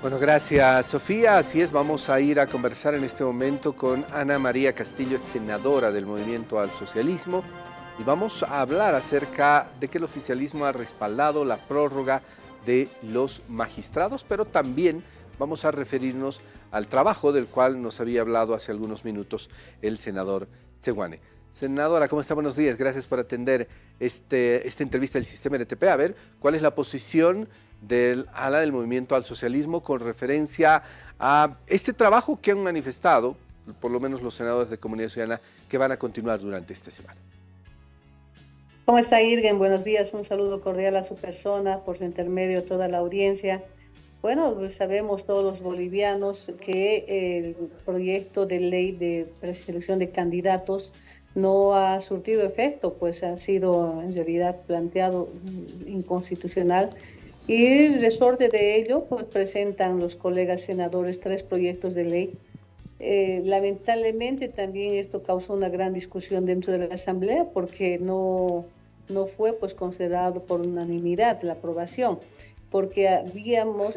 Bueno, gracias Sofía. Así es, vamos a ir a conversar en este momento con Ana María Castillo, senadora del Movimiento al Socialismo, y vamos a hablar acerca de que el oficialismo ha respaldado la prórroga de los magistrados, pero también vamos a referirnos al trabajo del cual nos había hablado hace algunos minutos el senador Tseguane. Senadora, ¿cómo está? Buenos días. Gracias por atender esta entrevista del Sistema NTP. A ver, ¿cuál es la posición del ala del Movimiento al Socialismo con referencia a este trabajo que han manifestado, por lo menos los senadores de Comunidad Ciudadana, que van a continuar durante esta semana? ¿Cómo está, Irgen? Buenos días. Un saludo cordial a su persona, por su intermedio a toda la audiencia. Bueno, pues sabemos todos los bolivianos que el proyecto de ley de preselección de candidatos no ha surtido efecto, pues ha sido en realidad planteado inconstitucional. Y resorte de ello, pues presentan los colegas senadores 3 proyectos de ley. Lamentablemente también esto causó una gran discusión dentro de la Asamblea porque no fue pues considerado por unanimidad la aprobación, porque habíamos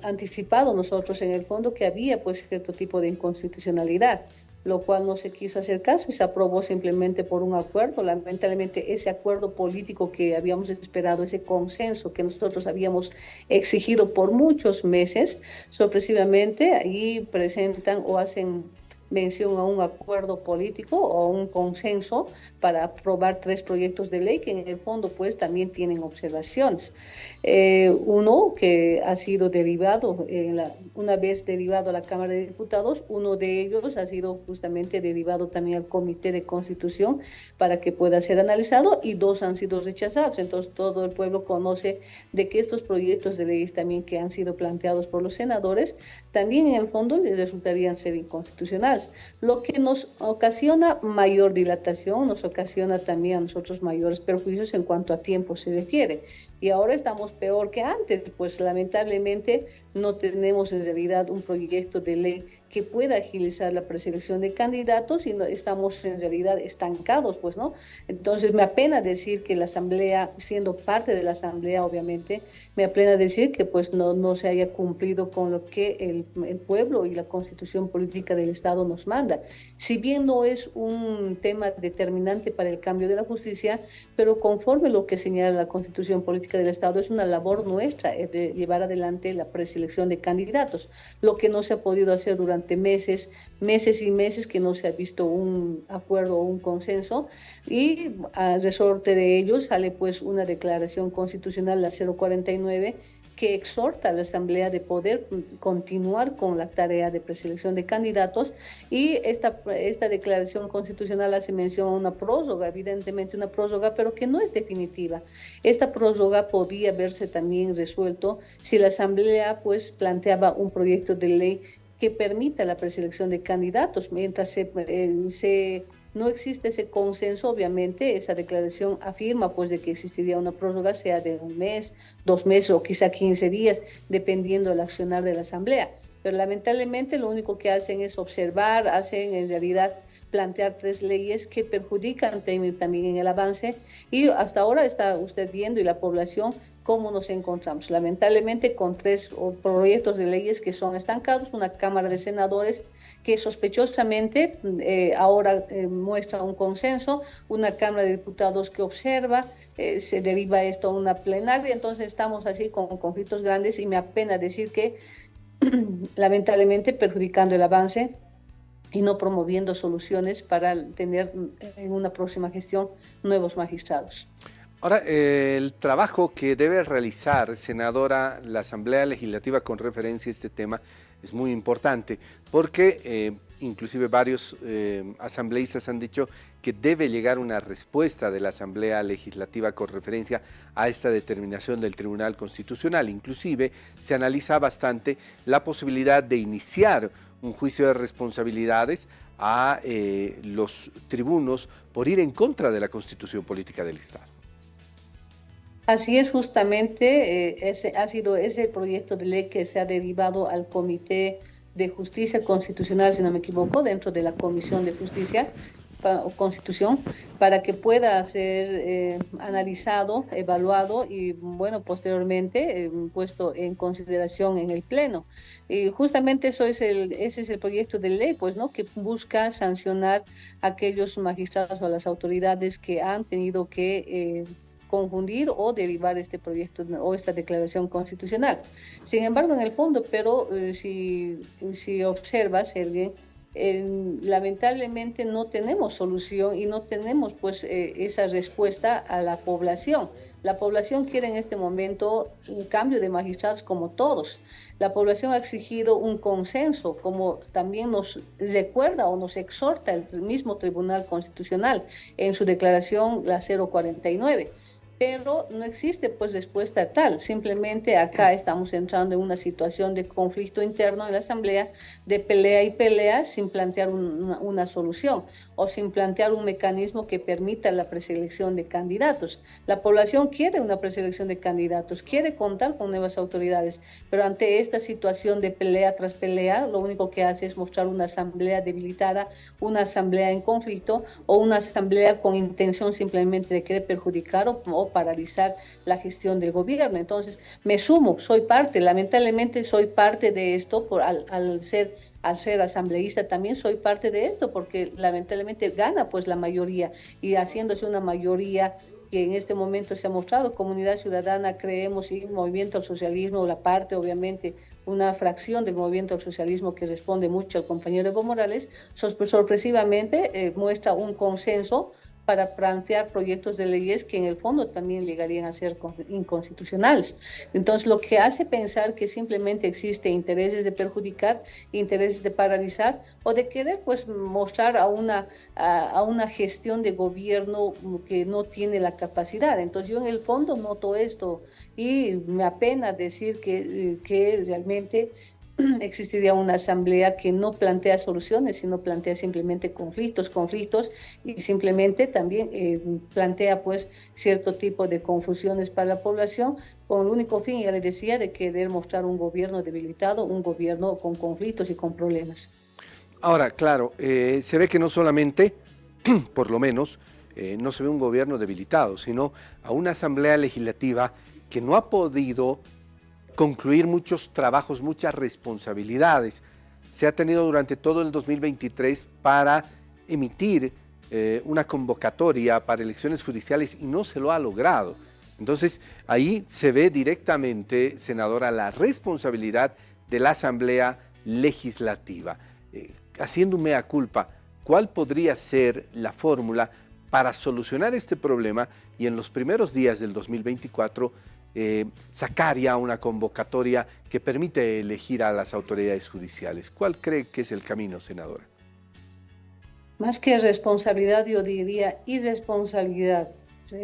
anticipado nosotros en el fondo que había pues cierto tipo de inconstitucionalidad, lo cual no se quiso hacer caso y se aprobó simplemente por un acuerdo. Lamentablemente ese acuerdo político que habíamos esperado, ese consenso que nosotros habíamos exigido por muchos meses, sorpresivamente ahí presentan o hacen mención a un acuerdo político o un consenso para aprobar 3 proyectos de ley que en el fondo pues también tienen observaciones. Uno que ha sido derivado, una vez derivado a la Cámara de Diputados, uno de ellos ha sido justamente derivado también al Comité de Constitución para que pueda ser analizado, y 2 han sido rechazados. Entonces todo el pueblo conoce de que estos proyectos de leyes también que han sido planteados por los senadores también en el fondo resultarían ser inconstitucionales, lo que nos ocasiona mayor dilatación, nos ocasiona también a nosotros mayores perjuicios en cuanto a tiempo se refiere. Y ahora estamos peor que antes, pues lamentablemente no tenemos en realidad un proyecto de ley que pueda agilizar la preselección de candidatos y no, estamos en realidad estancados, pues, ¿no? Entonces me apena decir que la Asamblea, siendo parte de la Asamblea, obviamente, me apena decir que pues no se haya cumplido con lo que el pueblo y la Constitución Política del Estado nos manda. Si bien no es un tema determinante para el cambio de la justicia, pero conforme lo que señala la Constitución Política del Estado, es una labor nuestra de llevar adelante la preselección de candidatos, lo que no se ha podido hacer durante meses y meses, que no se ha visto un acuerdo o un consenso, y a resorte de ello sale pues una declaración constitucional, la 049, que exhorta a la Asamblea de poder continuar con la tarea de preselección de candidatos, y esta declaración constitucional hace mención a una prórroga, evidentemente una prórroga, pero que no es definitiva. Esta prórroga podía verse también resuelto si la Asamblea pues planteaba un proyecto de ley que permita la preselección de candidatos, mientras no existe ese consenso. Obviamente esa declaración afirma pues de que existiría una prórroga, sea de 1 mes, 2 meses o quizá 15 días, dependiendo del accionar de la Asamblea. Pero lamentablemente lo único que hacen es observar, hacen en realidad plantear 3 leyes que perjudican también en el avance, y hasta ahora está usted viendo, y la población, cómo nos encontramos lamentablemente con 3 proyectos de leyes que son estancados, una Cámara de Senadores que sospechosamente ahora muestra un consenso, una Cámara de Diputados que observa, se deriva esto a una plenaria. Entonces estamos así con conflictos grandes, y me apena decir que lamentablemente perjudicando el avance y no promoviendo soluciones para tener en una próxima gestión nuevos magistrados. Ahora, el trabajo que debe realizar, senadora, la Asamblea Legislativa con referencia a este tema es muy importante, porque inclusive varios asambleístas han dicho que debe llegar una respuesta de la Asamblea Legislativa con referencia a esta determinación del Tribunal Constitucional. Inclusive se analiza bastante la posibilidad de iniciar un juicio de responsabilidades a los tribunos por ir en contra de la Constitución Política del Estado. Así es, justamente ha sido ese proyecto de ley que se ha derivado al Comité de Justicia Constitucional, si no me equivoco, dentro de la Comisión de Justicia, Constitución para que pueda ser analizado, evaluado y, bueno, posteriormente puesto en consideración en el Pleno. Y justamente ese es el proyecto de ley, pues, ¿no? Que busca sancionar a aquellos magistrados o a las autoridades que han tenido que confundir o derivar este proyecto o esta declaración constitucional. Sin embargo, en el fondo, pero si observas, Sergey, lamentablemente no tenemos solución y no tenemos pues esa respuesta a la población. La población quiere en este momento un cambio de magistrados como todos. La población ha exigido un consenso, como también nos recuerda o nos exhorta el mismo Tribunal Constitucional en su declaración, la 049. Pero no existe pues respuesta tal, simplemente acá estamos entrando en una situación de conflicto interno en la Asamblea, de pelea y pelea sin plantear una solución o sin plantear un mecanismo que permita la preselección de candidatos. La población quiere una preselección de candidatos, quiere contar con nuevas autoridades, pero ante esta situación de pelea tras pelea, lo único que hace es mostrar una Asamblea debilitada, una Asamblea en conflicto o una Asamblea con intención simplemente de querer perjudicar o paralizar la gestión del gobierno. Entonces, me sumo, soy parte, lamentablemente soy parte de esto al ser asambleísta también soy parte de esto, porque lamentablemente gana pues la mayoría, y haciéndose una mayoría que en este momento se ha mostrado Comunidad Ciudadana, creemos, y Movimiento al Socialismo, la parte obviamente una fracción del Movimiento al Socialismo que responde mucho al compañero Evo Morales, sorpresivamente muestra un consenso para plantear proyectos de leyes que en el fondo también llegarían a ser inconstitucionales. Entonces, lo que hace pensar que simplemente existe intereses de perjudicar, intereses de paralizar o de querer pues mostrar a una gestión de gobierno que no tiene la capacidad. Entonces, yo en el fondo noto esto y me apena decir que realmente existiría una asamblea que no plantea soluciones, sino plantea simplemente conflictos, y simplemente también plantea pues cierto tipo de confusiones para la población con el único fin, ya les decía, de querer mostrar un gobierno debilitado, un gobierno con conflictos y con problemas. Ahora, claro, se ve que no solamente, por lo menos, no se ve un gobierno debilitado, sino a una asamblea legislativa que no ha podido concluir muchos trabajos, muchas responsabilidades. Se ha tenido durante todo el 2023 para emitir una convocatoria para elecciones judiciales y no se lo ha logrado. Entonces, ahí se ve directamente, senadora, la responsabilidad de la Asamblea Legislativa. Haciendo un mea culpa, ¿cuál podría ser la fórmula para solucionar este problema y en los primeros días del 2024 sacar ya una convocatoria que permite elegir a las autoridades judiciales? ¿Cuál cree que es el camino, senadora? Más que responsabilidad, yo diría irresponsabilidad.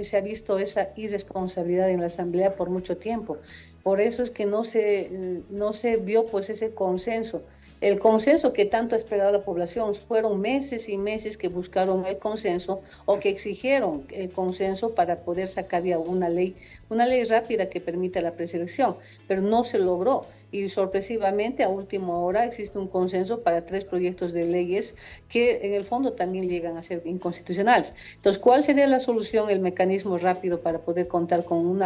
Se ha visto esa irresponsabilidad en la Asamblea por mucho tiempo. Por eso es que no se vio pues ese consenso. El consenso que tanto ha esperado la población, fueron meses y meses que buscaron el consenso o que exigieron el consenso para poder sacar ya una ley rápida que permita la preselección, pero no se logró. Y sorpresivamente a última hora existe un consenso para 3 proyectos de leyes que en el fondo también llegan a ser inconstitucionales. Entonces, ¿cuál sería la solución, el mecanismo rápido para poder contar con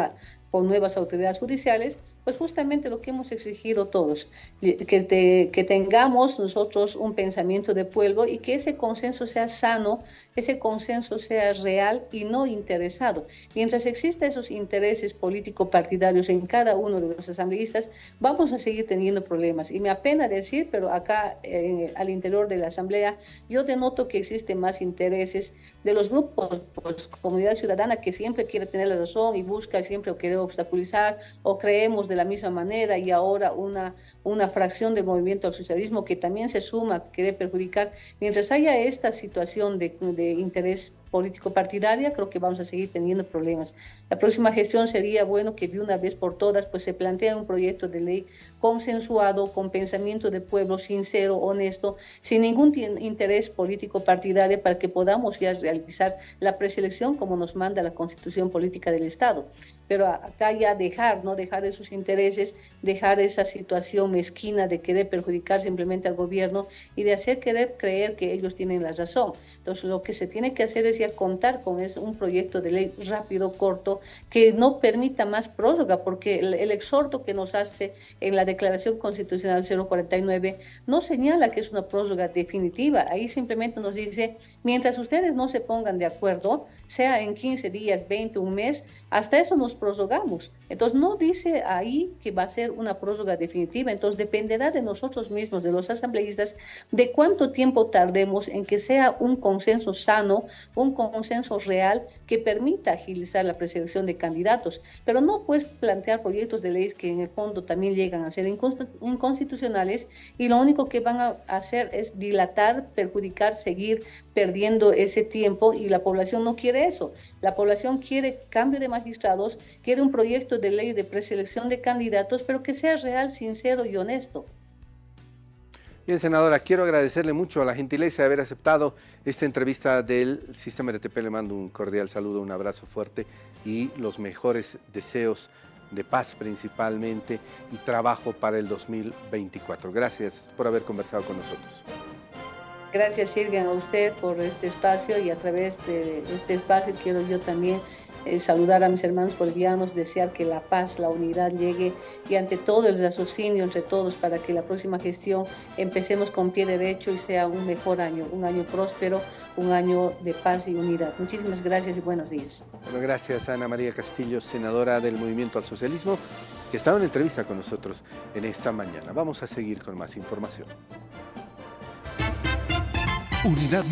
nuevas autoridades judiciales? Pues justamente lo que hemos exigido todos, que tengamos nosotros un pensamiento de pueblo y que ese consenso sea sano, ese consenso sea real y no interesado. Mientras existan esos intereses político-partidarios en cada uno de los asambleístas, vamos a seguir teniendo problemas. Y me apena decir, pero acá al interior de la Asamblea, yo denoto que existen más intereses de los grupos, pues, Comunidad Ciudadana, que siempre quiere tener la razón y busca siempre o quiere obstaculizar, o creemos de la misma manera, y ahora una fracción del Movimiento al Socialismo que también se suma a querer perjudicar. Mientras haya esta situación de interés político-partidaria, creo que vamos a seguir teniendo problemas. La próxima gestión sería bueno que de una vez por todas pues se plantee un proyecto de ley consensuado, con pensamiento de pueblo, sincero, honesto, sin ningún interés político-partidario, para que podamos ya realizar la preselección como nos manda la Constitución Política del Estado. Pero acá ya no dejar esos intereses, dejar esa situación mezquina de querer perjudicar simplemente al gobierno y de hacer querer creer que ellos tienen la razón. Entonces lo que se tiene que hacer es ya contar con un proyecto de ley rápido, corto, que no permita más prórroga, porque el exhorto que nos hace en la Declaración Constitucional 049 no señala que es una prórroga definitiva. Ahí simplemente nos dice, mientras ustedes no se pongan de acuerdo, sea en 15 días, 20, un mes, hasta eso nos prorrogamos. Entonces no dice ahí que va a ser una prórroga definitiva. Entonces dependerá de nosotros mismos, de los asambleístas, de cuánto tiempo tardemos en que sea un consenso sano, un consenso real que permita agilizar la preselección de candidatos. Pero no puedes plantear proyectos de leyes que en el fondo también llegan a ser inconstitucionales, y lo único que van a hacer es dilatar, perjudicar, seguir perdiendo ese tiempo, y la población no quiere eso. La población quiere cambio de magistrados, quiere un proyecto de ley de preselección de candidatos, pero que sea real, sincero y honesto. Bien, senadora, quiero agradecerle mucho la gentileza de haber aceptado esta entrevista del Sistema RTP. Le mando un cordial saludo, un abrazo fuerte y los mejores deseos de paz principalmente y trabajo para el 2024. Gracias por haber conversado con nosotros. Gracias, Silvia, a usted por este espacio, y a través de este espacio quiero yo también saludar a mis hermanos bolivianos, desear que la paz, la unidad llegue, y ante todo el raciocinio entre todos, para que la próxima gestión empecemos con pie derecho y sea un mejor año, un año próspero, un año de paz y unidad. Muchísimas gracias y buenos días. Bueno, gracias a Ana María Castillo, senadora del Movimiento al Socialismo, que estaba en entrevista con nosotros en esta mañana. Vamos a seguir con más información. Unidad